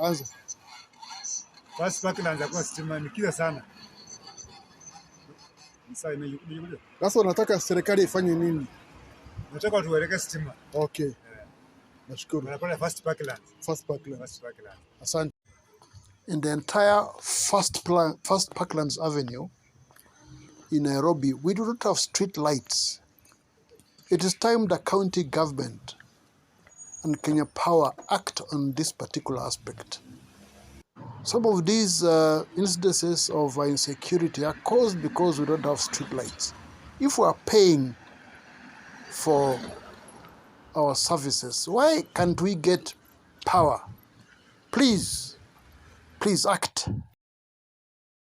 Anza. First parklands kwa stima ni kila sana. Sasa unataka serikali ifanye nini? Nataka tuweleke stima. Okay. Nashukuru. Wanapata first parklands. First parklands. First parklands. Asante. In the entire first Parklands Avenue in Nairobi, we do not have street lights. It is time the county government and Kenya Power act on this particular aspect. Some of these incidences of insecurity are caused because we don't have street lights. If we are paying for our services, why can't we get power? Please act.